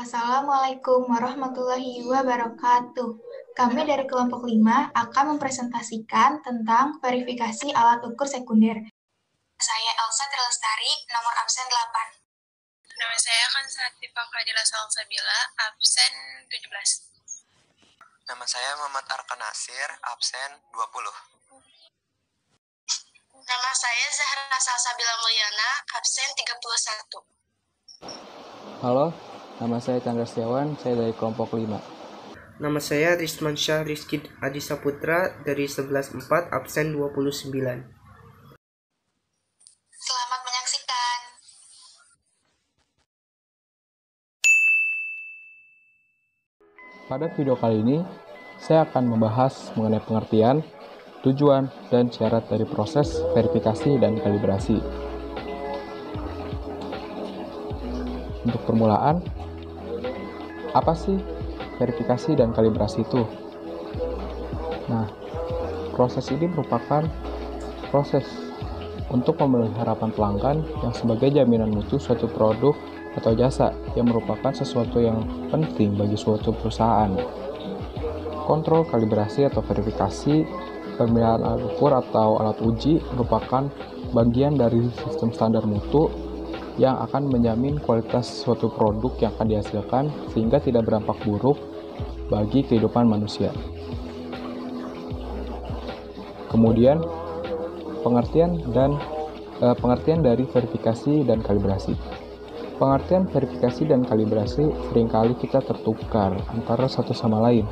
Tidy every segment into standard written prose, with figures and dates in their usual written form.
Assalamualaikum warahmatullahi wabarakatuh. Kami dari kelompok 5 akan mempresentasikan tentang verifikasi alat ukur sekunder. Saya Elsa Trilestari, nomor absen 8. Nama saya Kansatifah Fadila Salsabila, absen 17. Nama saya Muhammad Arkan Nasir, absen 20. Nama saya Zahra Salsabila Mulyana, absen 31. Halo, nama saya Chandra Setiawan, saya dari kelompok 5. Nama saya Rizman Syah Rizky Adi Saputra dari 11.4, absen 29. Selamat menyaksikan. Pada video kali ini, saya akan membahas mengenai pengertian, tujuan, dan syarat dari proses verifikasi dan kalibrasi. Untuk permulaan, apa sih verifikasi dan kalibrasi itu? Nah, proses ini merupakan proses untuk memenuhi harapan pelanggan yang sebagai jaminan mutu suatu produk atau jasa yang merupakan sesuatu yang penting bagi suatu perusahaan. Kontrol kalibrasi atau verifikasi pemilihan alat ukur atau alat uji merupakan bagian dari sistem standar mutu yang akan menjamin kualitas suatu produk yang akan dihasilkan sehingga tidak berdampak buruk bagi kehidupan manusia. Kemudian, pengertian dari verifikasi dan kalibrasi. Pengertian verifikasi dan kalibrasi seringkali kita tertukar antara satu sama lain,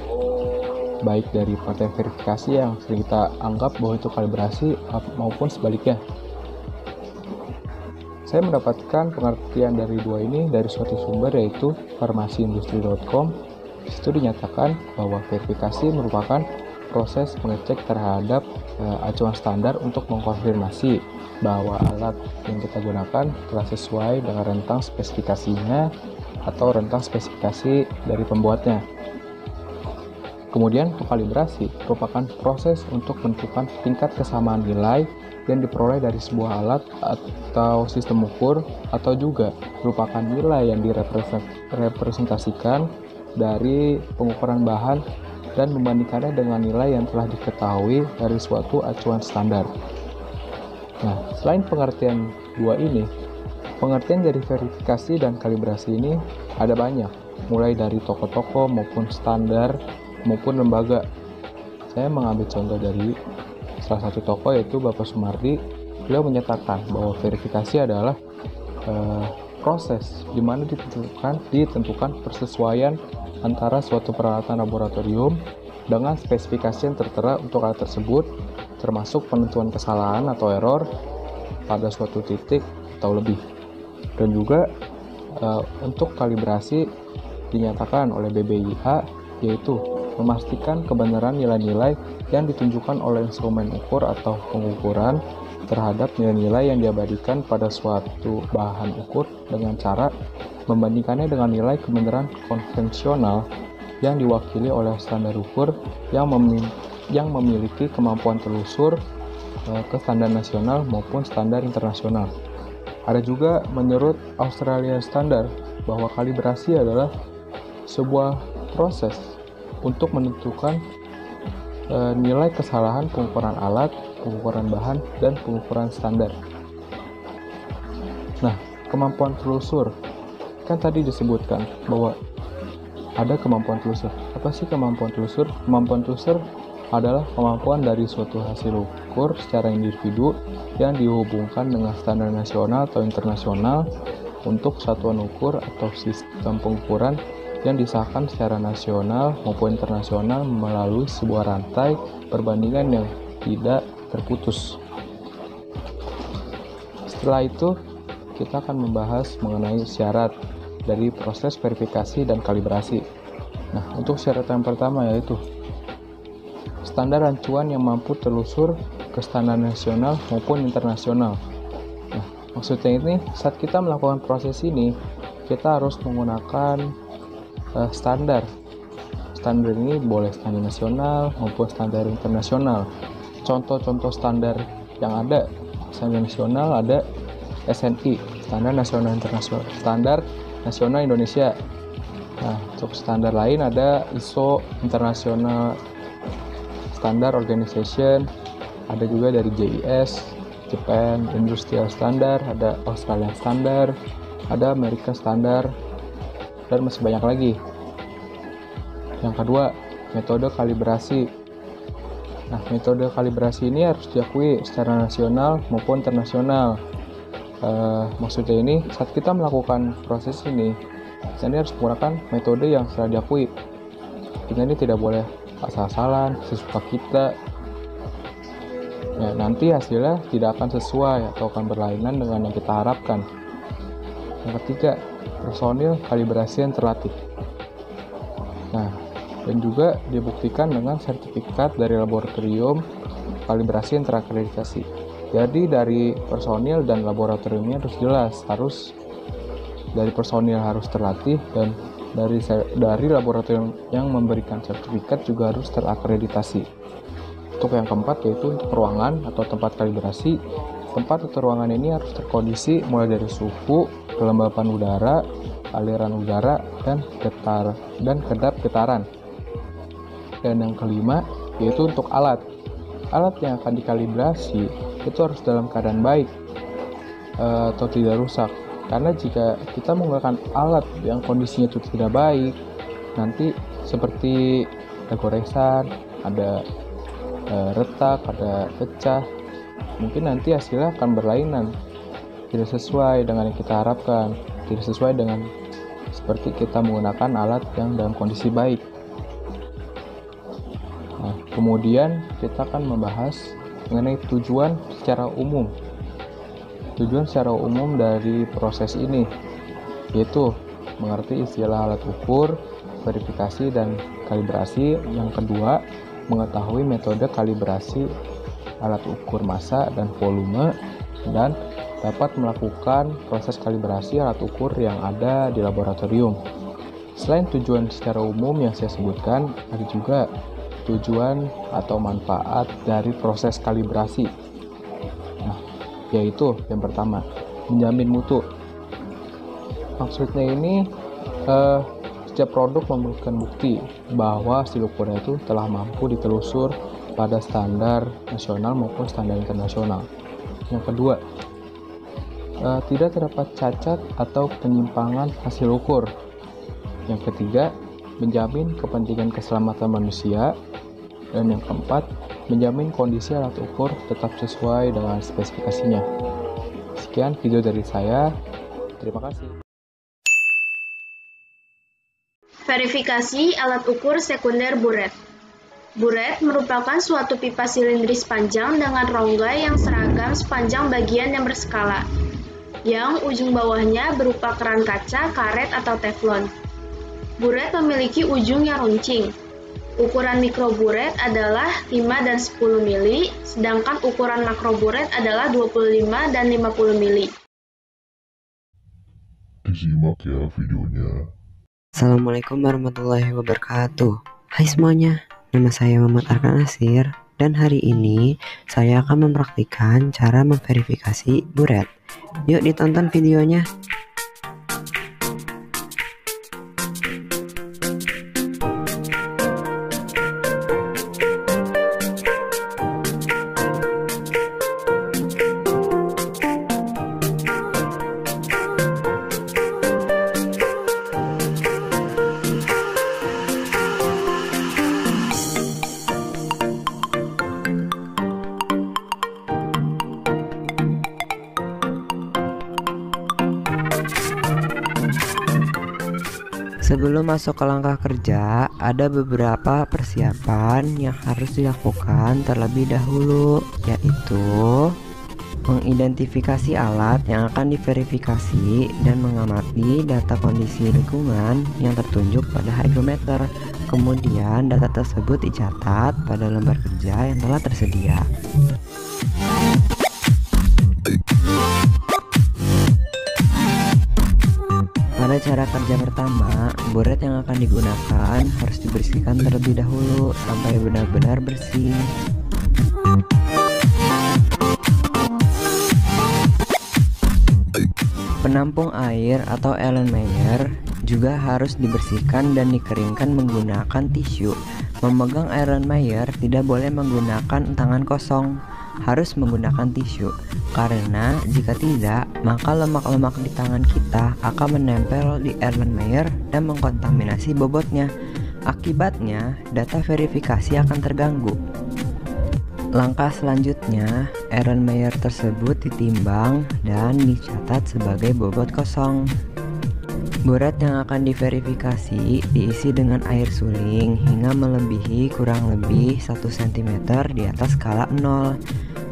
baik dari pengertian verifikasi yang sering kita anggap bahwa itu kalibrasi maupun sebaliknya. Saya mendapatkan pengertian dari dua ini dari suatu sumber yaitu farmasiindustri.com. Di situ dinyatakan bahwa verifikasi merupakan proses mengecek terhadap acuan standar untuk mengkonfirmasi bahwa alat yang kita gunakan telah sesuai dengan rentang spesifikasinya atau rentang spesifikasi dari pembuatnya. Kemudian kalibrasi merupakan proses untuk menentukan tingkat kesamaan nilai yang diperoleh dari sebuah alat atau sistem ukur, atau juga merupakan nilai yang direpresentasikan dari pengukuran bahan dan membandingkannya dengan nilai yang telah diketahui dari suatu acuan standar. Nah, selain pengertian dua ini, pengertian dari verifikasi dan kalibrasi ini ada banyak, mulai dari toko-toko maupun standar maupun lembaga. Saya mengambil contoh dari salah satu toko yaitu Bapak Sumardi. Beliau menyatakan bahwa verifikasi adalah proses di mana ditentukan persesuaian antara suatu peralatan laboratorium dengan spesifikasi yang tertera untuk alat tersebut, termasuk penentuan kesalahan atau error pada suatu titik atau lebih. Dan juga untuk kalibrasi dinyatakan oleh BBIH yaitu memastikan kebenaran nilai-nilai yang ditunjukkan oleh instrumen ukur atau pengukuran terhadap nilai-nilai yang diabadikan pada suatu bahan ukur dengan cara membandingkannya dengan nilai kebenaran konvensional yang diwakili oleh standar ukur yang memiliki kemampuan telusur ke standar nasional maupun standar internasional. Ada juga menurut Australian Standard bahwa kalibrasi adalah sebuah proses untuk menentukan nilai kesalahan pengukuran alat, pengukuran bahan, dan pengukuran standar. Nah, kemampuan telusur. Kan tadi disebutkan bahwa ada kemampuan telusur. Apa sih kemampuan telusur? Kemampuan telusur adalah kemampuan dari suatu hasil ukur secara individu yang dihubungkan dengan standar nasional atau internasional untuk satuan ukur atau sistem pengukuran yang disahkan secara nasional maupun internasional melalui sebuah rantai perbandingan yang tidak terputus. Setelah itu, kita akan membahas mengenai syarat dari proses verifikasi dan kalibrasi. Nah, untuk syarat yang pertama yaitu standar acuan yang mampu telusur ke standar nasional maupun internasional. Nah, maksudnya ini saat kita melakukan proses ini, kita harus menggunakan standar. Standar ini boleh standar nasional maupun standar internasional. Contoh-contoh standar yang ada, standar nasional ada SNI, standar nasional internasional, standar nasional Indonesia. Nah, untuk standar lain ada ISO International Standard Organization, ada juga dari JIS, Japan Industrial Standard, ada Australian Standard, ada Amerika Standard, dan masih banyak lagi. Yang kedua, metode kalibrasi. Nah, metode kalibrasi ini harus diakui secara nasional maupun internasional. Maksudnya ini, saat kita melakukan proses ini, kita harus menggunakan metode yang sudah diakui. Kita ini tidak boleh asal-asalan, sesuka kita. Ya, nanti hasilnya tidak akan sesuai atau akan berlainan dengan yang kita harapkan. Yang ketiga, personil kalibrasi yang terlatih. Nah, dan juga dibuktikan dengan sertifikat dari laboratorium kalibrasi yang terakreditasi. Jadi dari personil dan laboratoriumnya harus jelas, harus dari personil harus terlatih, dan dari laboratorium yang memberikan sertifikat juga harus terakreditasi. Untuk yang keempat yaitu untuk ruangan atau tempat kalibrasi. Tempat atau ruangan ini harus terkondisi mulai dari suhu, kelembapan udara, aliran udara, dan kedap getaran. Dan yang kelima yaitu untuk alat. Alat yang akan dikalibrasi itu harus dalam keadaan baik atau tidak rusak. Karena jika kita menggunakan alat yang kondisinya itu tidak baik, nanti seperti ada goresan, ada retak, ada pecah, mungkin nanti hasilnya akan berlainan, tidak sesuai dengan yang kita harapkan, tidak sesuai dengan seperti kita menggunakan alat yang dalam kondisi baik. Nah, kemudian kita akan membahas mengenai tujuan secara umum. Tujuan secara umum dari proses ini yaitu mengerti istilah alat ukur, verifikasi, dan kalibrasi. Yang kedua, mengetahui metode kalibrasi alat ukur massa dan volume, dan dapat melakukan proses kalibrasi alat ukur yang ada di laboratorium. Selain tujuan secara umum yang saya sebutkan, ada juga tujuan atau manfaat dari proses kalibrasi. Nah, yaitu yang pertama, menjamin mutu. Maksudnya ini setiap produk memberikan bukti bahwa hasil ukurnya itu telah mampu ditelusur pada standar nasional maupun standar internasional. Yang kedua, tidak terdapat cacat atau penyimpangan hasil ukur. Yang ketiga, menjamin kepentingan keselamatan manusia. Dan yang keempat, menjamin kondisi alat ukur tetap sesuai dengan spesifikasinya. Sekian video dari saya. Terima kasih. Verifikasi alat ukur sekunder buret. Buret merupakan suatu pipa silindris panjang dengan rongga yang seragam sepanjang bagian yang berskala, yang ujung bawahnya berupa keran kaca, karet, atau teflon. Buret memiliki ujung yang runcing. Ukuran mikroburet adalah 5 dan 10 mili, sedangkan ukuran makroburet adalah 25 dan 50 mili. Disimak ya videonya. Assalamualaikum warahmatullahi wabarakatuh. Hai semuanya, nama saya Muhammad Arkan Nasir, dan hari ini saya akan mempraktikkan cara memverifikasi buret. Yuk ditonton videonya. Sebelum masuk ke langkah kerja, ada beberapa persiapan yang harus dilakukan terlebih dahulu, yaitu mengidentifikasi alat yang akan diverifikasi dan mengamati data kondisi lingkungan yang tertunjuk pada hygrometer. Kemudian data tersebut dicatat pada lembar kerja yang telah tersedia. Pada cara kerja pertama, buret yang akan digunakan harus dibersihkan terlebih dahulu sampai benar-benar bersih. Penampung air atau Erlenmeyer juga harus dibersihkan dan dikeringkan menggunakan tisu. Memegang Erlenmeyer tidak boleh menggunakan tangan kosong, harus menggunakan tisu. Karena jika tidak, maka lemak-lemak di tangan kita akan menempel di Erlenmeyer dan mengkontaminasi bobotnya. Akibatnya, data verifikasi akan terganggu. Langkah selanjutnya, Erlenmeyer tersebut ditimbang dan dicatat sebagai bobot kosong. Buret yang akan diverifikasi diisi dengan air suling hingga melebihi kurang lebih 1 cm di atas skala 0.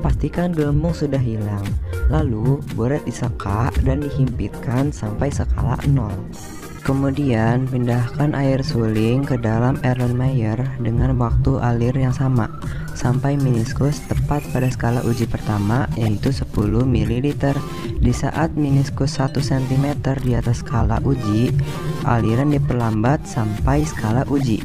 Pastikan gelembung sudah hilang. Lalu, buret diseka dan dihimpitkan sampai skala 0. Kemudian, pindahkan air suling ke dalam Erlenmeyer dengan waktu alir yang sama sampai meniskus tepat pada skala uji pertama, yaitu 10 ml. Di saat meniskus 1 cm di atas skala uji, aliran diperlambat sampai skala uji.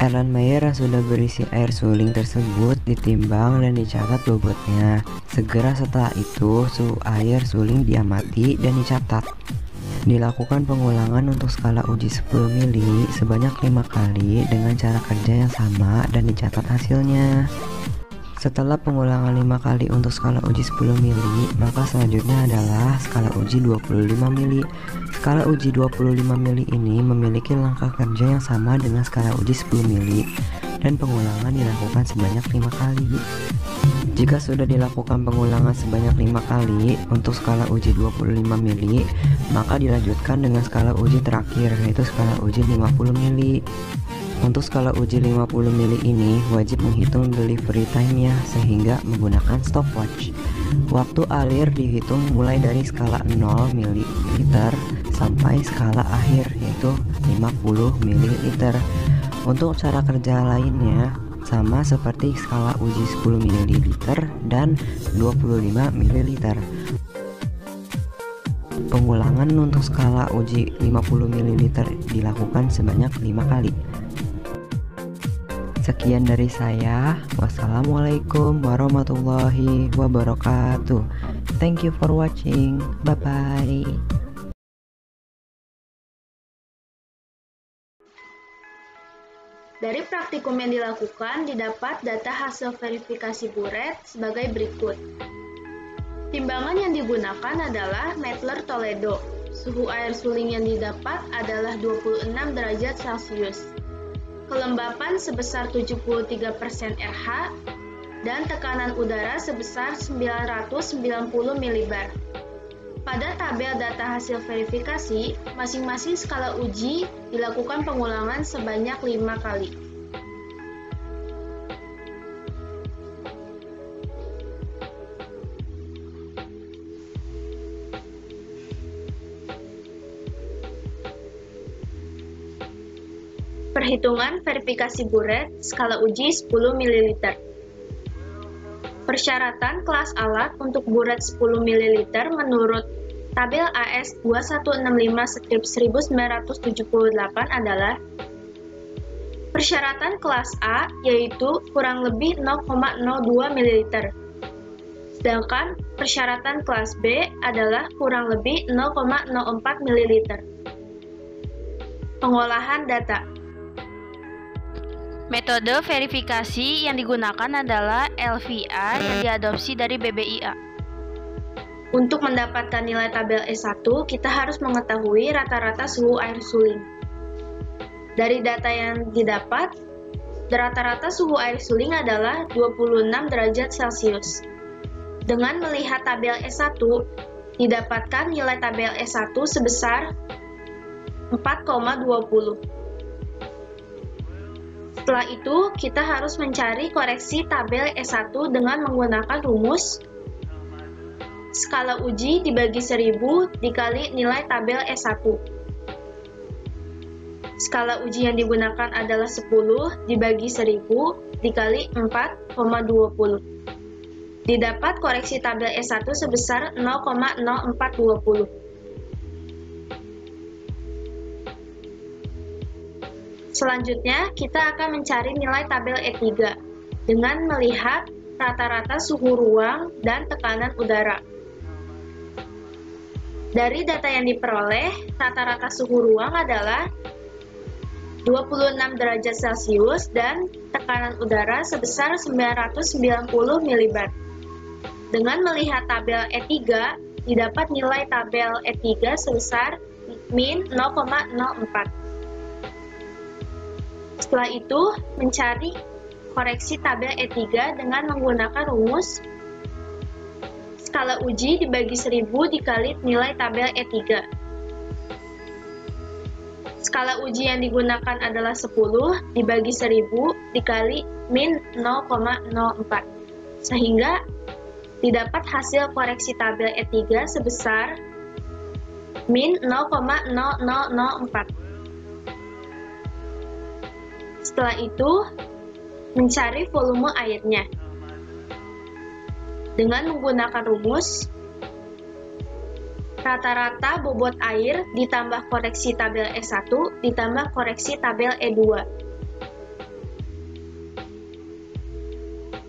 Erlenmeyer yang sudah berisi air suling tersebut ditimbang dan dicatat bobotnya. Segera setelah itu, suhu air suling diamati dan dicatat. Dilakukan pengulangan untuk skala uji 10 mili sebanyak 5 kali dengan cara kerja yang sama dan dicatat hasilnya. Setelah pengulangan 5 kali untuk skala uji 10 mili, maka selanjutnya adalah skala uji 25 mili. Skala uji 25 mili ini memiliki langkah kerja yang sama dengan skala uji 10 mili dan pengulangan dilakukan sebanyak 5 kali. Jika sudah dilakukan pengulangan sebanyak 5 kali untuk skala uji 25 mili, maka dilanjutkan dengan skala uji terakhir, yaitu skala uji 50 mili. Untuk skala uji 50 mili ini wajib menghitung delivery time-nya sehingga menggunakan stopwatch. Waktu alir dihitung mulai dari skala 0 ml sampai skala akhir, yaitu 50 ml. Untuk cara kerja lainnya sama seperti skala uji 10 ml dan 25 ml. Pengulangan untuk skala uji 50 ml dilakukan sebanyak 5 kali. Sekian dari saya. Wassalamualaikum warahmatullahi wabarakatuh. Thank you for watching. Bye-bye. Dari praktikum yang dilakukan, didapat data hasil verifikasi buret sebagai berikut. Timbangan yang digunakan adalah Mettler Toledo. Suhu air suling yang didapat adalah 26 derajat Celcius. Kelembapan sebesar 73% RH dan tekanan udara sebesar 990 mbar. Pada tabel data hasil verifikasi, masing-masing skala uji dilakukan pengulangan sebanyak 5 kali. Perhitungan verifikasi buret skala uji 10 ml. Persyaratan kelas alat untuk buret 10 ml menurut tabel AS 2165/1978 adalah persyaratan kelas A yaitu kurang lebih 0,02 ml. Sedangkan persyaratan kelas B adalah kurang lebih 0,04 ml. Pengolahan data. Metode verifikasi yang digunakan adalah LVA yang diadopsi dari BBIA. Untuk mendapatkan nilai tabel S1, kita harus mengetahui rata-rata suhu air suling. Dari data yang didapat, rata-rata suhu air suling adalah 26 derajat Celcius. Dengan melihat tabel S1, didapatkan nilai tabel S1 sebesar 4,20. Setelah itu, kita harus mencari koreksi tabel S1 dengan menggunakan rumus skala uji dibagi 1000 dikali nilai tabel S1. Skala uji yang digunakan adalah 10 dibagi 1000 dikali 4,20. Didapat koreksi tabel S1 sebesar 0,0420. Selanjutnya, kita akan mencari nilai tabel E3 dengan melihat rata-rata suhu ruang dan tekanan udara. Dari data yang diperoleh, rata-rata suhu ruang adalah 26 derajat Celcius dan tekanan udara sebesar 990 mbar. Dengan melihat tabel E3, didapat nilai tabel E3 sebesar min 0,04. Setelah itu, mencari koreksi tabel E3 dengan menggunakan rumus skala uji dibagi 1000 dikali nilai tabel E3. Skala uji yang digunakan adalah 10 dibagi 1000 dikali min 0,04. Sehingga didapat hasil koreksi tabel E3 sebesar min 0,0004. Setelah itu, mencari volume airnya. Dengan menggunakan rumus rata-rata bobot air ditambah koreksi tabel E1 ditambah koreksi tabel E2.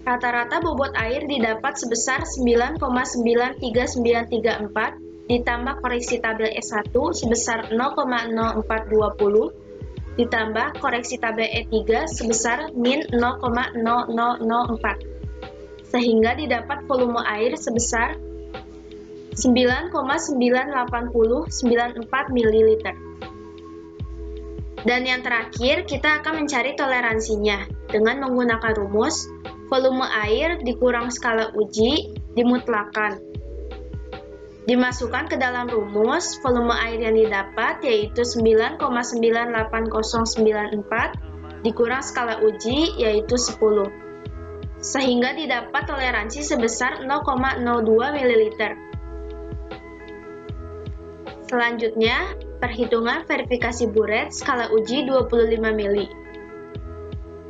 Rata-rata bobot air didapat sebesar 9,93934 ditambah koreksi tabel E1 sebesar 0,0420 ditambah koreksi tabel E3 sebesar min 0,0004 sehingga didapat volume air sebesar 9,98094 ml. Dan yang terakhir, kita akan mencari toleransinya dengan menggunakan rumus volume air dikurang skala uji dimutlakan. Dimasukkan ke dalam rumus, volume air yang didapat yaitu 9,98094 dikurang skala uji yaitu 10. Sehingga didapat toleransi sebesar 0,02 ml. Selanjutnya, perhitungan verifikasi buret skala uji 25 mili.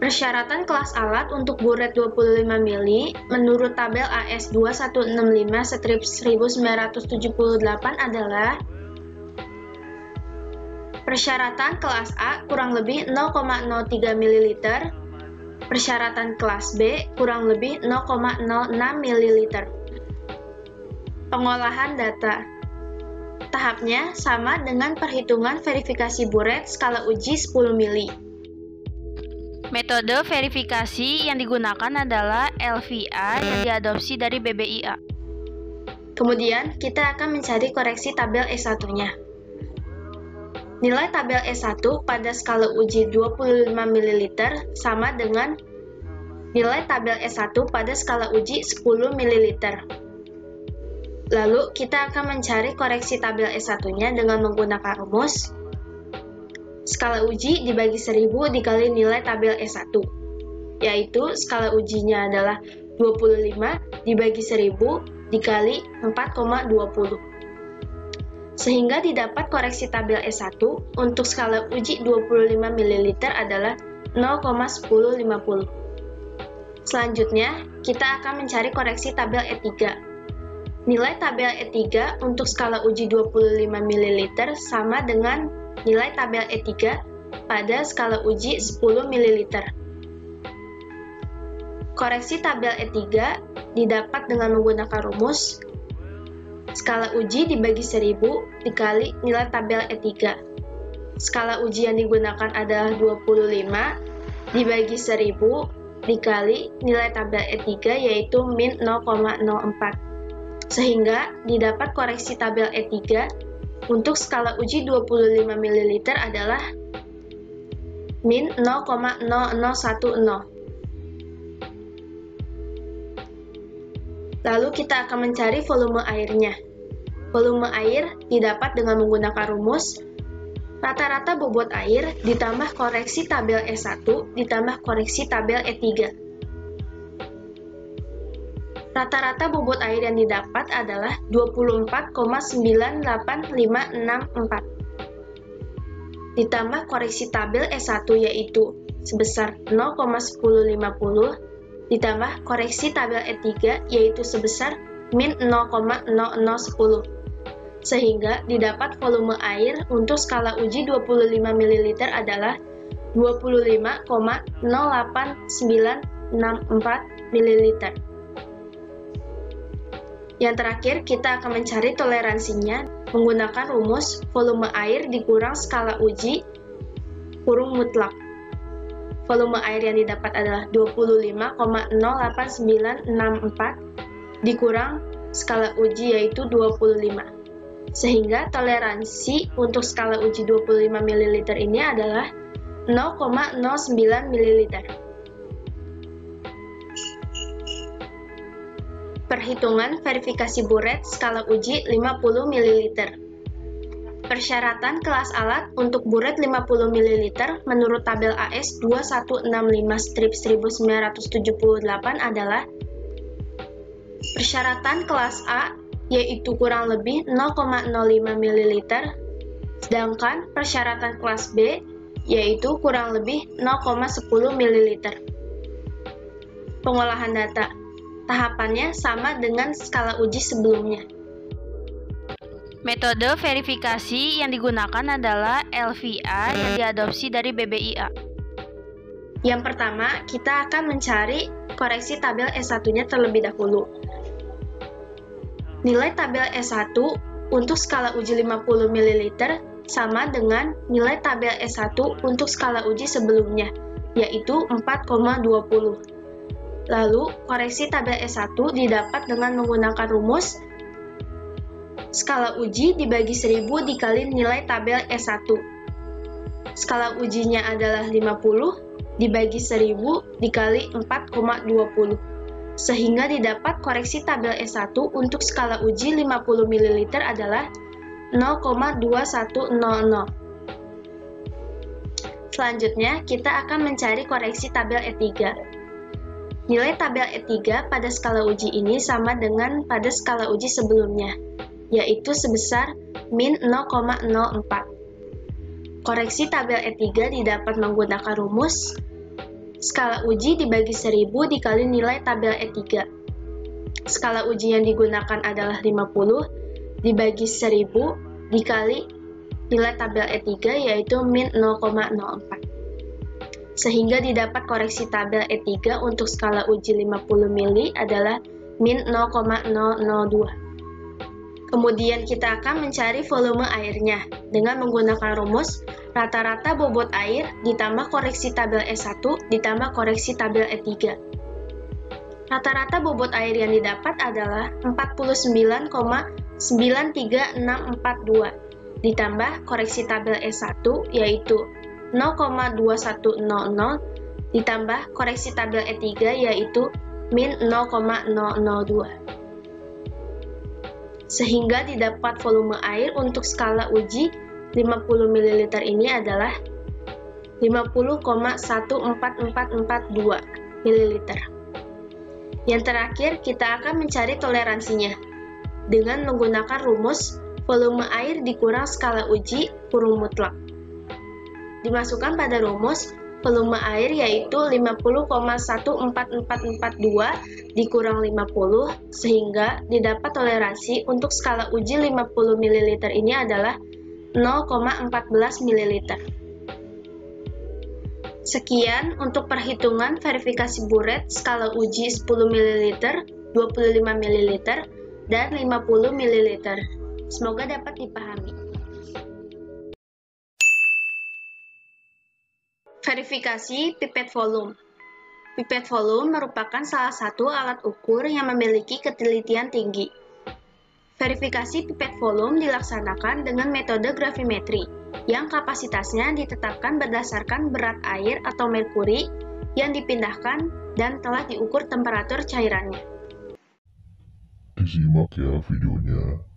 Persyaratan kelas alat untuk buret 25 mili menurut tabel AS 2165/1978 adalah persyaratan kelas A kurang lebih 0,03 ml, persyaratan kelas B kurang lebih 0,06 ml. Pengolahan data. Tahapnya sama dengan perhitungan verifikasi buret skala uji 10 mili. Metode verifikasi yang digunakan adalah LVA yang diadopsi dari BBIA. Kemudian, kita akan mencari koreksi tabel E1-nya. Nilai tabel E1 pada skala uji 25 ml sama dengan nilai tabel E1 pada skala uji 10 ml. Lalu, kita akan mencari koreksi tabel E1-nya dengan menggunakan rumus skala uji dibagi 1000 dikali nilai tabel E1, yaitu skala ujinya adalah 25 dibagi 1000 dikali 4,20. Sehingga didapat koreksi tabel E1 untuk skala uji 25 ml adalah 0,1050. Selanjutnya, kita akan mencari koreksi tabel E3. Nilai tabel E3 untuk skala uji 25 ml sama dengan nilai tabel E3 pada skala uji 10 ml. Koreksi tabel E3 didapat dengan menggunakan rumus skala uji dibagi 1000 dikali nilai tabel E3. Skala uji yang digunakan adalah 25 dibagi 1000 dikali nilai tabel E3 yaitu min 0,04. Sehingga didapat koreksi tabel E3 untuk skala uji 25 ml adalah min 0,0010. Lalu kita akan mencari volume airnya. Volume air didapat dengan menggunakan rumus rata-rata bobot air ditambah koreksi tabel E1 ditambah koreksi tabel E3. Rata-rata bobot air yang didapat adalah 24,98564. Ditambah koreksi tabel E1 yaitu sebesar 0,1050 ditambah koreksi tabel E3 yaitu sebesar min 0,0010. Sehingga didapat volume air untuk skala uji 25 ml adalah 25,08964 ml. Yang terakhir, kita akan mencari toleransinya menggunakan rumus volume air dikurang skala uji kurung mutlak. Volume air yang didapat adalah 25,08964 dikurang skala uji yaitu 25. Sehingga toleransi untuk skala uji 25 ml ini adalah 0,09 ml. Perhitungan verifikasi buret skala uji 50 ml. Persyaratan kelas alat untuk buret 50 ml menurut tabel AS 2165-1978 adalah persyaratan kelas A yaitu kurang lebih 0,05 ml, sedangkan persyaratan kelas B yaitu kurang lebih 0,10 ml. Pengolahan data. Tahapannya sama dengan skala uji sebelumnya. Metode verifikasi yang digunakan adalah LVA yang diadopsi dari BBIA. Yang pertama, kita akan mencari koreksi tabel S1-nya terlebih dahulu. Nilai tabel S1 untuk skala uji 50 ml sama dengan nilai tabel S1 untuk skala uji sebelumnya, yaitu 4,20. Lalu, koreksi tabel S1 didapat dengan menggunakan rumus skala uji dibagi 1000 dikali nilai tabel S1. Skala ujinya adalah 50 dibagi 1000 dikali 4,20. Sehingga didapat koreksi tabel S1 untuk skala uji 50 ml adalah 0,2100. Selanjutnya, kita akan mencari koreksi tabel E3. Nilai tabel E3 pada skala uji ini sama dengan pada skala uji sebelumnya, yaitu sebesar min 0,04. Koreksi tabel E3 didapat menggunakan rumus skala uji dibagi 1000 dikali nilai tabel E3. Skala uji yang digunakan adalah 50 dibagi 1000 dikali nilai tabel E3 yaitu min 0,04. Sehingga didapat koreksi tabel E3 untuk skala uji 50 mili adalah min 0,002. Kemudian kita akan mencari volume airnya dengan menggunakan rumus rata-rata bobot air ditambah koreksi tabel S1 ditambah koreksi tabel E3. Rata-rata bobot air yang didapat adalah 49,93642 ditambah koreksi tabel S1 yaitu 0,2100 ditambah koreksi tabel E3 yaitu min 0,002. Sehingga didapat volume air untuk skala uji 50 ml ini adalah 50,14442 ml. Yang terakhir, kita akan mencari toleransinya dengan menggunakan rumus volume air dikurang skala uji kurung mutlak. Dimasukkan pada rumus volume air yaitu 50,14442 dikurang 50 sehingga didapat toleransi untuk skala uji 50 ml ini adalah 0,14 ml. Sekian untuk perhitungan verifikasi buret skala uji 10 ml, 25 ml, dan 50 ml. Semoga dapat dipahami. Verifikasi pipet volume. Pipet volume merupakan salah satu alat ukur yang memiliki ketelitian tinggi. Verifikasi pipet volume dilaksanakan dengan metode gravimetri, yang kapasitasnya ditetapkan berdasarkan berat air atau merkuri yang dipindahkan dan telah diukur temperatur cairannya. Disimak ya videonya.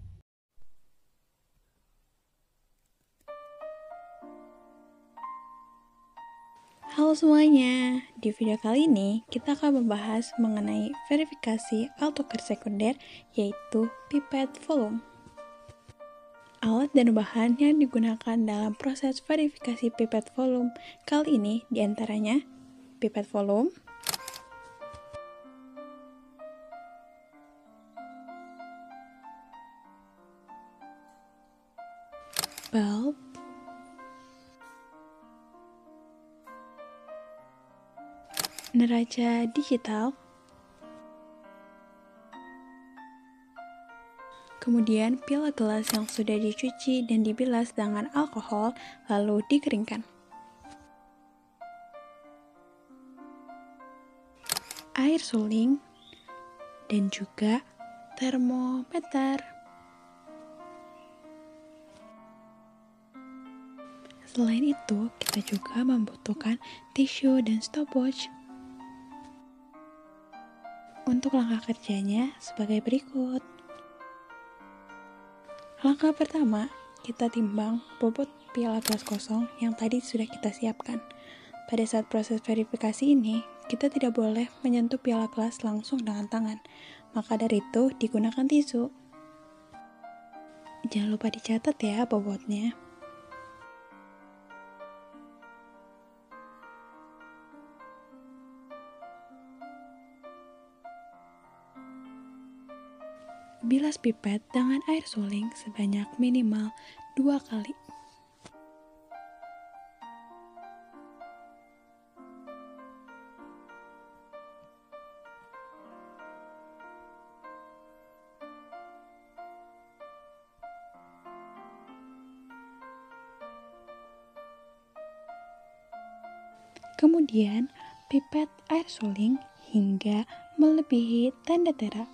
Halo semuanya, di video kali ini kita akan membahas mengenai verifikasi alat ukur sekunder yaitu pipet volume. Alat dan bahan yang digunakan dalam proses verifikasi pipet volume kali ini diantaranya pipet volume, bulb, neraca digital, Kemudian pila gelas yang sudah dicuci dan dibilas dengan alkohol lalu dikeringkan. Air suling dan juga termometer. Selain itu, kita juga membutuhkan tisu dan stopwatch. Untuk langkah kerjanya sebagai berikut. Langkah pertama, kita timbang bobot piala gelas kosong yang tadi sudah kita siapkan. Pada saat proses verifikasi ini, kita tidak boleh menyentuh piala gelas langsung dengan tangan. Maka dari itu, digunakan tisu. Jangan lupa dicatat ya bobotnya. Bilas pipet dengan air suling sebanyak minimal 2 kali. Kemudian, pipet air suling hingga melebihi tanda tera.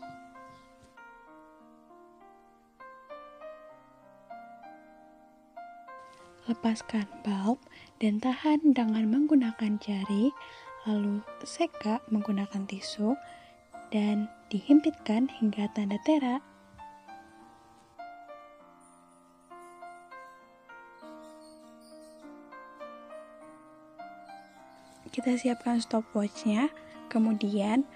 Lepaskan bulb dan tahan dengan menggunakan jari, lalu seka menggunakan tisu, dan dihimpitkan hingga tanda tera. Kita siapkan stopwatch-nya, kemudian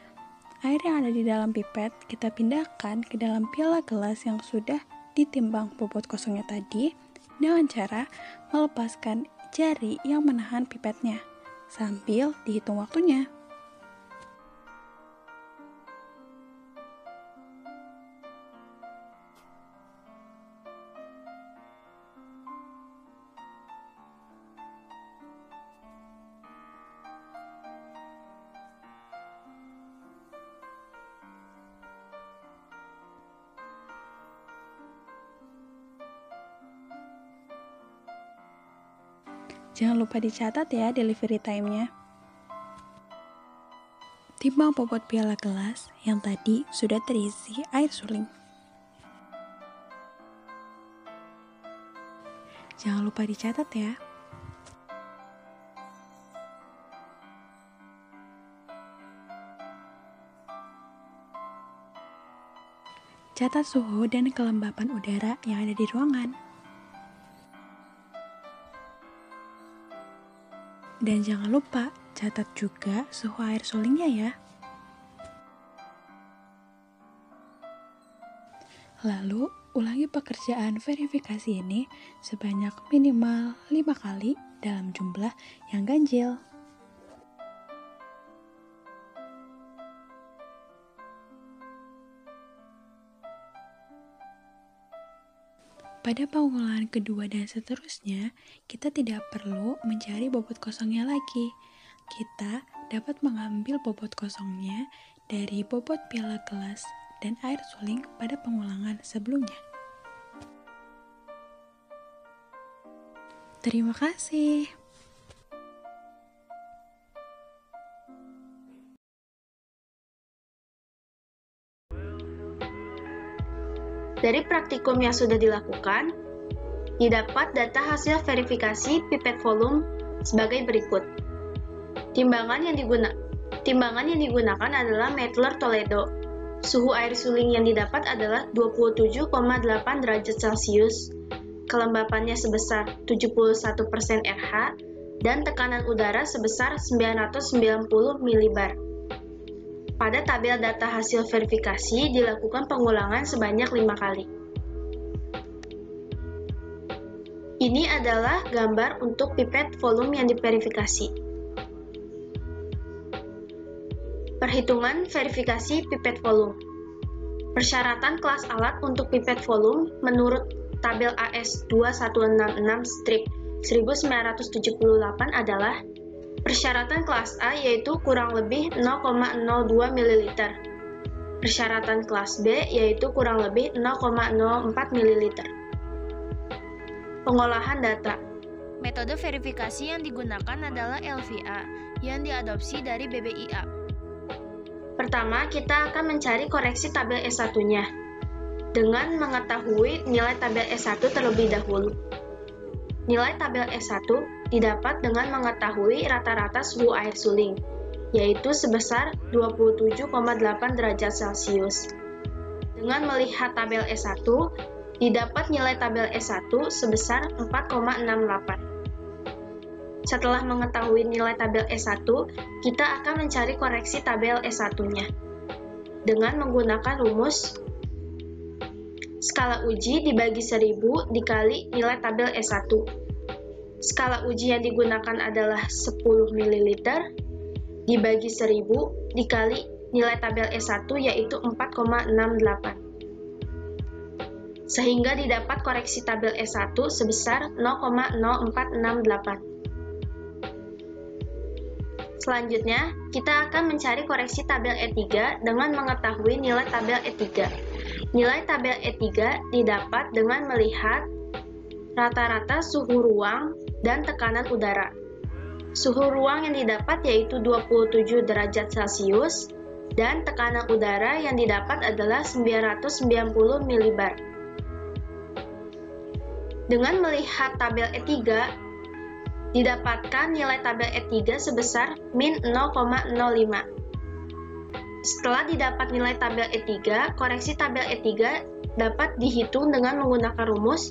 air yang ada di dalam pipet kita pindahkan ke dalam piala gelas yang sudah ditimbang bobot kosongnya tadi, dengan cara melepaskan jari yang menahan pipetnya sambil dihitung waktunya. Jangan lupa dicatat ya delivery time-nya. Timbang bobot piala gelas yang tadi sudah terisi air suling. Jangan lupa dicatat ya. Catat suhu dan kelembapan udara yang ada di ruangan. Dan jangan lupa catat juga suhu air sulingnya ya. Lalu, ulangi pekerjaan verifikasi ini sebanyak minimal 5 kali dalam jumlah yang ganjil. Pada pengulangan kedua dan seterusnya, kita tidak perlu mencari bobot kosongnya lagi. Kita dapat mengambil bobot kosongnya dari bobot piala gelas dan air suling pada pengulangan sebelumnya. Terima kasih. Dari praktikum yang sudah dilakukan, didapat data hasil verifikasi pipet volume sebagai berikut. Timbangan yang digunakan adalah Mettler Toledo. Suhu air suling yang didapat adalah 27,8 derajat Celcius, kelembapannya sebesar 71% RH, dan tekanan udara sebesar 990 mbar. Pada tabel data hasil verifikasi dilakukan pengulangan sebanyak 5 kali. Ini adalah gambar untuk pipet volume yang diverifikasi. Perhitungan verifikasi pipet volume. Persyaratan kelas alat untuk pipet volume menurut tabel AS 2166-1978 adalah persyaratan kelas A yaitu kurang lebih 0,02 ml. Persyaratan kelas B yaitu kurang lebih 0,04 ml. Pengolahan data. Metode verifikasi yang digunakan adalah LVA yang diadopsi dari BBIA. Pertama, kita akan mencari koreksi tabel S1-nya dengan mengetahui nilai tabel S1 terlebih dahulu. Nilai tabel S1 didapat dengan mengetahui rata-rata suhu air suling, yaitu sebesar 27,8 derajat Celcius. Dengan melihat tabel S1, didapat nilai tabel S1 sebesar 4,68. Setelah mengetahui nilai tabel S1, kita akan mencari koreksi tabel S1-nya dengan menggunakan rumus skala uji dibagi 1000 dikali nilai tabel S1. Skala uji yang digunakan adalah 10 ml dibagi 1000 dikali nilai tabel S1 yaitu 4,68. Sehingga didapat koreksi tabel S1 sebesar 0,0468. Selanjutnya, kita akan mencari koreksi tabel E3 dengan mengetahui nilai tabel E3. Nilai tabel E3 didapat dengan melihat rata-rata suhu ruang dan tekanan udara. Suhu ruang yang didapat yaitu 27 derajat Celcius dan tekanan udara yang didapat adalah 990 milibar. Dengan melihat tabel E3, didapatkan nilai tabel E3 sebesar min 0,05. Setelah didapat nilai tabel E3, koreksi tabel E3 dapat dihitung dengan menggunakan rumus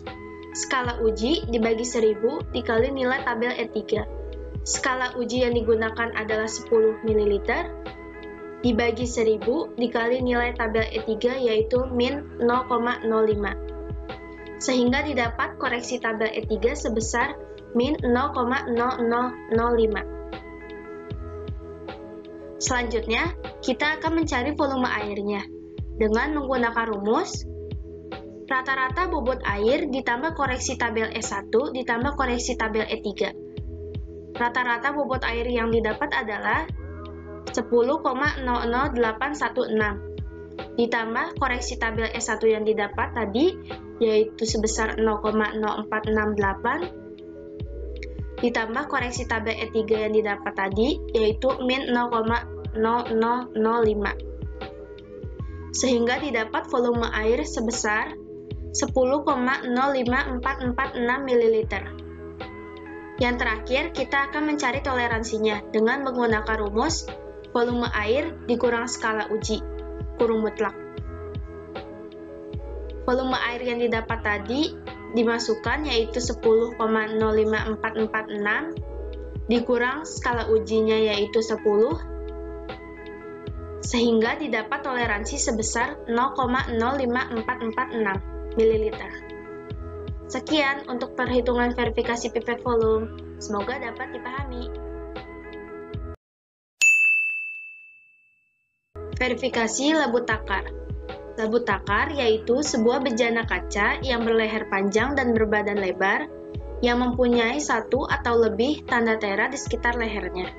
skala uji dibagi 1000 dikali nilai tabel E3. Skala uji yang digunakan adalah 10 ml dibagi 1000 dikali nilai tabel E3 yaitu min 0,05. Sehingga didapat koreksi tabel E3 sebesar min 0,0005. Selanjutnya, kita akan mencari volume airnya dengan menggunakan rumus rata-rata bobot air ditambah koreksi tabel S1 ditambah koreksi tabel E3. Rata-rata bobot air yang didapat adalah 10,00816 ditambah koreksi tabel S1 yang didapat tadi yaitu sebesar 0,0468 ditambah koreksi tabel E3 yang didapat tadi yaitu min 0,0005 sehingga didapat volume air sebesar 10,05446 ml. Yang terakhir, kita akan mencari toleransinya dengan menggunakan rumus volume air dikurang skala uji, kurung mutlak. Volume air yang didapat tadi dimasukkan yaitu 10,05446 dikurang skala ujinya yaitu 10, sehingga didapat toleransi sebesar 0,05446 ml. Sekian untuk perhitungan verifikasi pipet volume. Semoga dapat dipahami. Verifikasi labu takar. Labu takar yaitu sebuah bejana kaca yang berleher panjang dan berbadan lebar yang mempunyai satu atau lebih tanda tera di sekitar lehernya.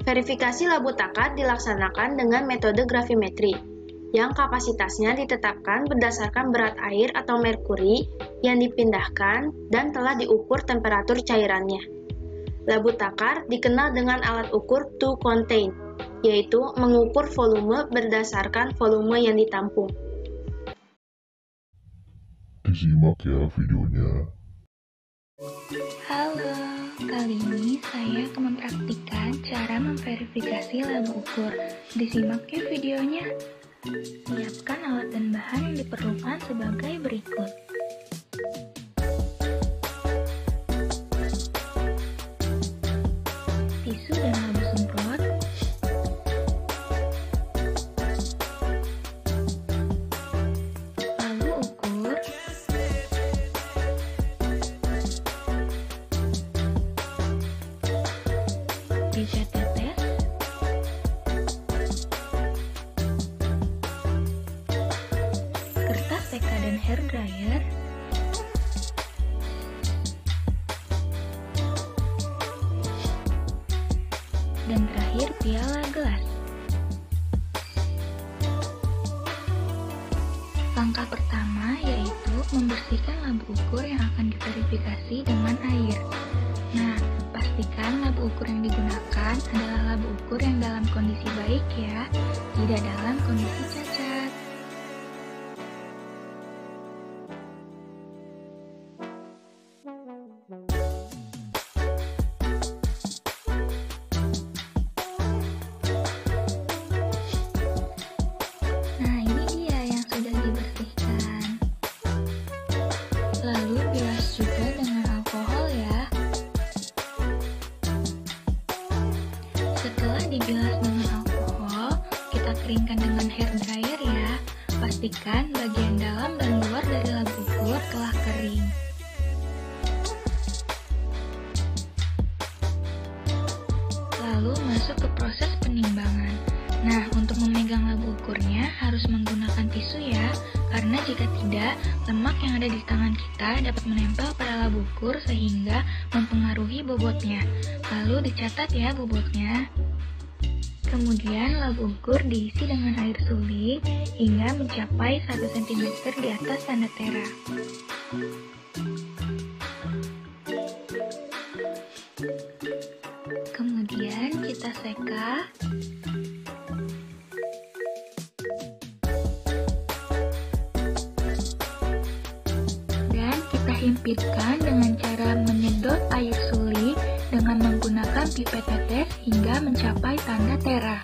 Verifikasi labu takar dilaksanakan dengan metode gravimetri yang kapasitasnya ditetapkan berdasarkan berat air atau merkuri yang dipindahkan dan telah diukur temperatur cairannya. Labu takar dikenal dengan alat ukur to contain, yaitu mengukur volume berdasarkan volume yang ditampung. Disimak ya videonya. Halo, kali ini saya akan mempraktikkan cara memverifikasi labu ukur. Disimak ya videonya. Siapkan alat dan bahan yang diperlukan sebagai berikut. Tisu dan labu semprot, labu ukur, pipet tetes, kertas TK dan hair dryer, dan terakhir piala gelas. verifikasi dengan air. Nah, pastikan lab ukur yang digunakan adalah lab ukur yang dalam kondisi baik ya, tidak dalam kondisi cacat. Nah, ini dia yang sudah dibersihkan. Lalu bilas juga dengan alkohol ya. Setelah dibilas dengan alkohol, kita keringkan dengan hair dryer ya. Pastikan bagian dalam dan luar dari lab ukur telah kering. Lalu masuk ke proses penimbangan. Nah, untuk memegang lab ukurnya harus menggunakan tisu ya, karena jika tidak, lemak yang ada di tangan kita dapat menempel pada lab ukur sehingga mempengaruhi bobotnya. Lalu dicatat ya bobotnya. Kemudian lab ukur diisi dengan air suling hingga mencapai 1 cm di atas tanda tera. Kemudian kita seka. Dan kita himpitkan dengan cara menyedot air suling dengan menggunakan pipet tetes hingga mencapai tanda tera.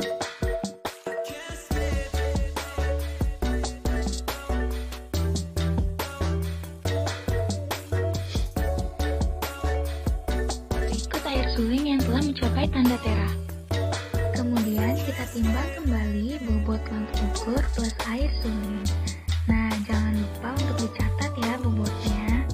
Berikut air suling yang telah mencapai tanda tera. Kemudian kita timbang kembali bobot lab ukur plus air suling. Nah, jangan lupa untuk dicatat ya bobotnya.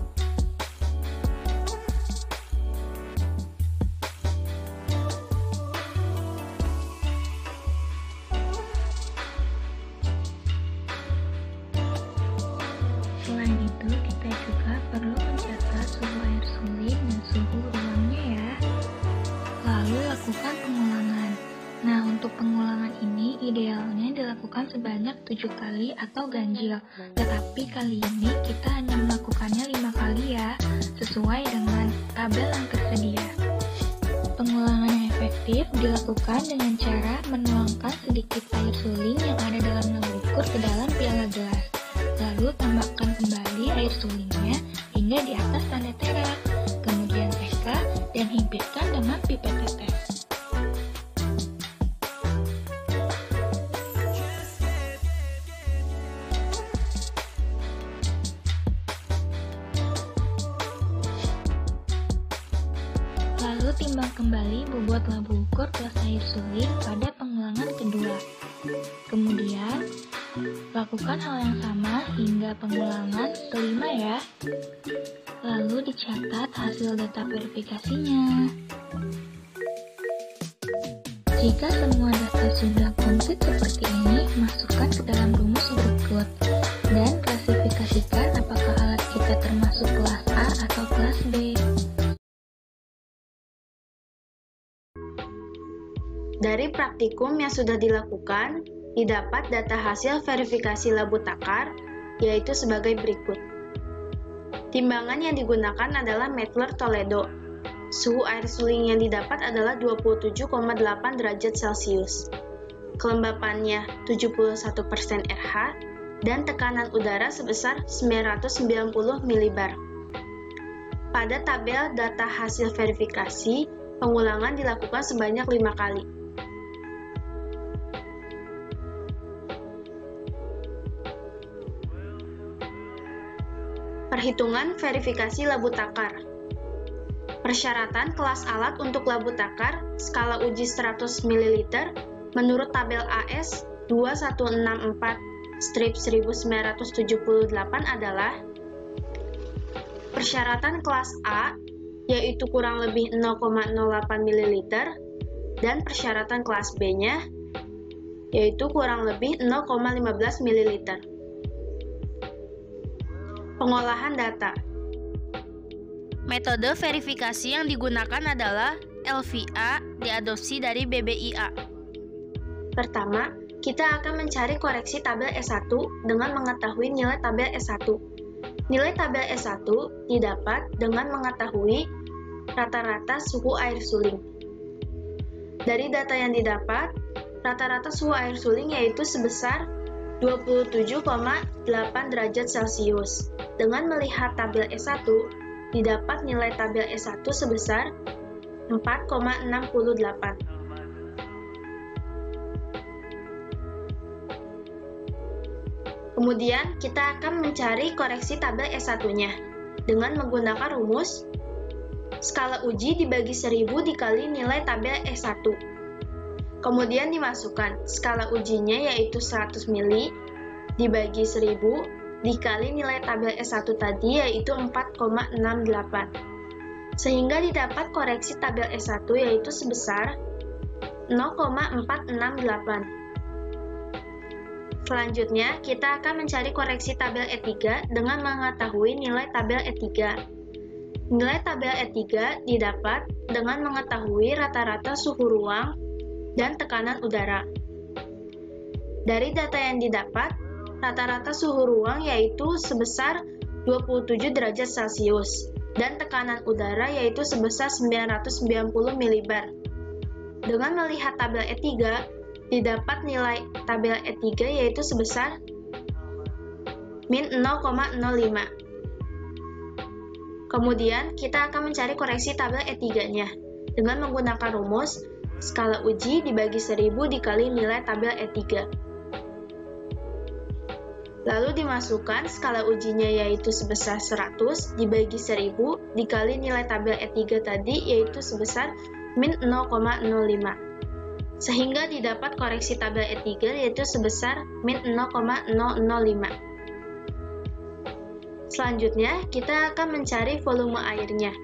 Selain itu, kita juga perlu mencatat suhu air suling dan suhu ruangnya ya. Lalu lakukan pengulangan. Nah, untuk pengulangan ini idealnya dilakukan sebanyak 7 kali atau ganjil. Tetapi kali ini kita hanya melakukannya 5 kali ya, sesuai dengan tabel yang tersedia. Pengulangan yang efektif dilakukan dengan cara menuangkan sedikit air suling yang ada dalam lab ukur ke dalam piala gelas. Lalu tambahkan kembali air sulingnya hingga di atas tanda tera. Kemudian seka dan himpitkan dengan pipet tetes. Lalu timbang kembali bobot lab ukur plus air suling pada pengulangan kedua. Kemudian lakukan hal yang sama hingga pengulangan kelima ya. Lalu dicatat hasil data verifikasinya. Jika semua data sudah komplit seperti ini, masukkan ke dalam rumus berikut dan klasifikasikan apakah alat kita termasuk kelas A atau kelas B. Dari praktikum yang sudah dilakukan, didapat data hasil verifikasi labu takar, yaitu sebagai berikut. Timbangan yang digunakan adalah Mettler Toledo. Suhu air suling yang didapat adalah 27,8 derajat Celcius. Kelembapannya 71% RH dan tekanan udara sebesar 990 mbar. Pada tabel data hasil verifikasi, pengulangan dilakukan sebanyak 5 kali. Perhitungan verifikasi labu takar. Persyaratan kelas alat untuk labu takar skala uji 100 ml menurut tabel AS 2164/1978 adalah persyaratan kelas A yaitu kurang lebih 0,08 ml dan persyaratan kelas B-nya yaitu kurang lebih 0,15 ml. Pengolahan data. Metode verifikasi yang digunakan adalah LVA diadopsi dari BBIA. Pertama, kita akan mencari koreksi tabel S1 dengan mengetahui nilai tabel S1. Nilai tabel S1 didapat dengan mengetahui rata-rata suhu air suling. Dari data yang didapat, rata-rata suhu air suling yaitu sebesar 27,8 derajat Celcius. Dengan melihat tabel S1, didapat nilai tabel S1 sebesar 4,68. Kemudian, kita akan mencari koreksi tabel S1-nya dengan menggunakan rumus skala uji dibagi 1000 dikali nilai tabel S1. Kemudian dimasukkan skala ujinya yaitu 100 mili dibagi 1000 dikali nilai tabel S1 tadi yaitu 4,68. Sehingga didapat koreksi tabel S1 yaitu sebesar 0,468. Selanjutnya, kita akan mencari koreksi tabel E3 dengan mengetahui nilai tabel E3. Nilai tabel E3 didapat dengan mengetahui rata-rata suhu ruang dan tekanan udara. Dari data yang didapat, rata-rata suhu ruang yaitu sebesar 27 derajat Celcius dan tekanan udara yaitu sebesar 990 mbar. Dengan melihat tabel E3, didapat nilai tabel E3 yaitu sebesar min 0,05. Kemudian, kita akan mencari koreksi tabel E3-nya dengan menggunakan rumus skala uji dibagi 1000 dikali nilai tabel E3. Lalu dimasukkan skala ujinya yaitu sebesar 100 dibagi 1000 dikali nilai tabel E3 tadi yaitu sebesar min 0,05. Sehingga didapat koreksi tabel E3 yaitu sebesar min 0,005. Selanjutnya, kita akan mencari volume airnya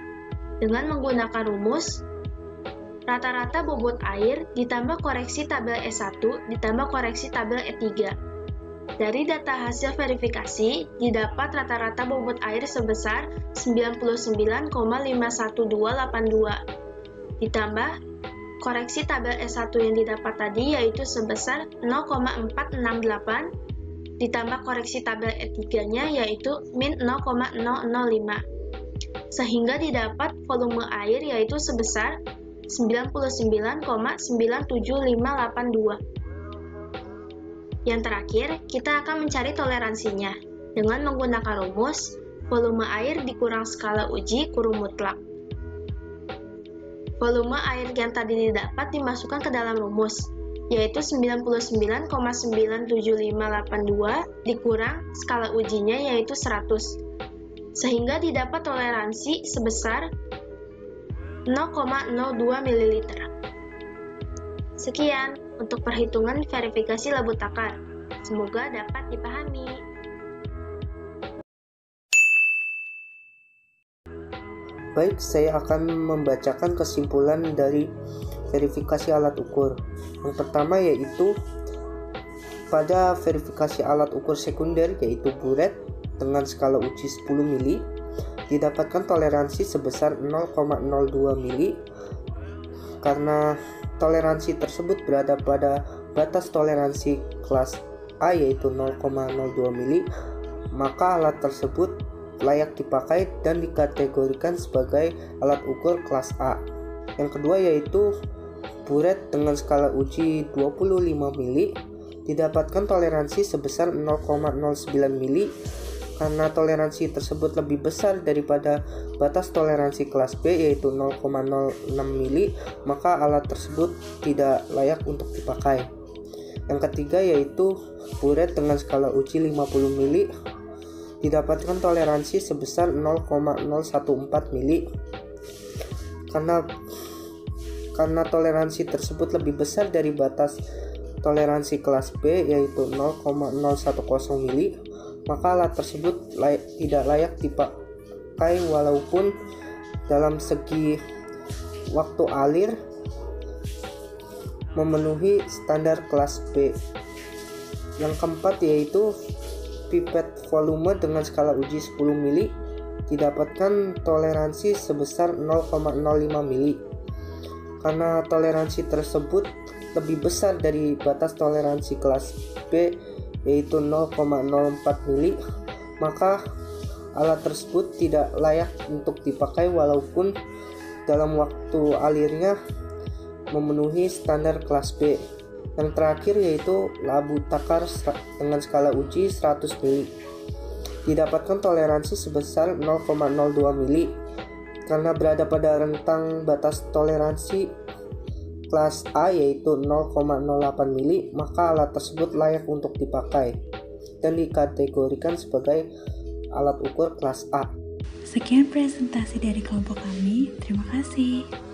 dengan menggunakan rumus rata-rata bobot air ditambah koreksi tabel E1 ditambah koreksi tabel E3. Dari data hasil verifikasi, didapat rata-rata bobot air sebesar 99,51282 ditambah koreksi tabel S1 yang didapat tadi yaitu sebesar 0,468 ditambah koreksi tabel E3-nya yaitu min 0,005. Sehingga didapat volume air yaitu sebesar 99,97582. Yang terakhir, kita akan mencari toleransinya dengan menggunakan rumus volume air dikurang skala uji kurung mutlak. Volume air yang tadi didapat dimasukkan ke dalam rumus, yaitu 99,97582 dikurang skala ujinya yaitu 100, sehingga didapat toleransi sebesar 0,02 ml. Sekian untuk perhitungan verifikasi labu takar. Semoga dapat dipahami. Baik, saya akan membacakan kesimpulan dari verifikasi alat ukur. Yang pertama yaitu pada verifikasi alat ukur sekunder yaitu buret dengan skala uji 10 mili didapatkan toleransi sebesar 0,02 mili karena toleransi tersebut berada pada batas toleransi kelas A yaitu 0,02 mili, maka alat tersebut layak dipakai dan dikategorikan sebagai alat ukur kelas A. Yang kedua yaitu buret dengan skala uji 25 mili didapatkan toleransi sebesar 0,09 mili karena toleransi tersebut lebih besar daripada batas toleransi kelas B yaitu 0,06 mili, maka alat tersebut tidak layak untuk dipakai. Yang ketiga yaitu buret dengan skala uji 50 mili didapatkan toleransi sebesar 0,014 mili karena toleransi tersebut lebih besar dari batas toleransi kelas B yaitu 0,010 mili, maka alat tersebut tidak layak dipakai walaupun dalam segi waktu alir memenuhi standar kelas B. Yang keempat yaitu pipet volume dengan skala uji 10 mili didapatkan toleransi sebesar 0,05 mili. Karena toleransi tersebut lebih besar dari batas toleransi kelas B yaitu 0,04 mili, maka alat tersebut tidak layak untuk dipakai walaupun dalam waktu alirnya memenuhi standar kelas B. Yang terakhir yaitu labu takar dengan skala uji 100 mili. Didapatkan toleransi sebesar 0,02 mili. Karena berada pada rentang batas toleransi kelas A yaitu 0,08 mili, maka alat tersebut layak untuk dipakai dan dikategorikan sebagai alat ukur kelas A. Sekian presentasi dari kelompok kami. Terima kasih.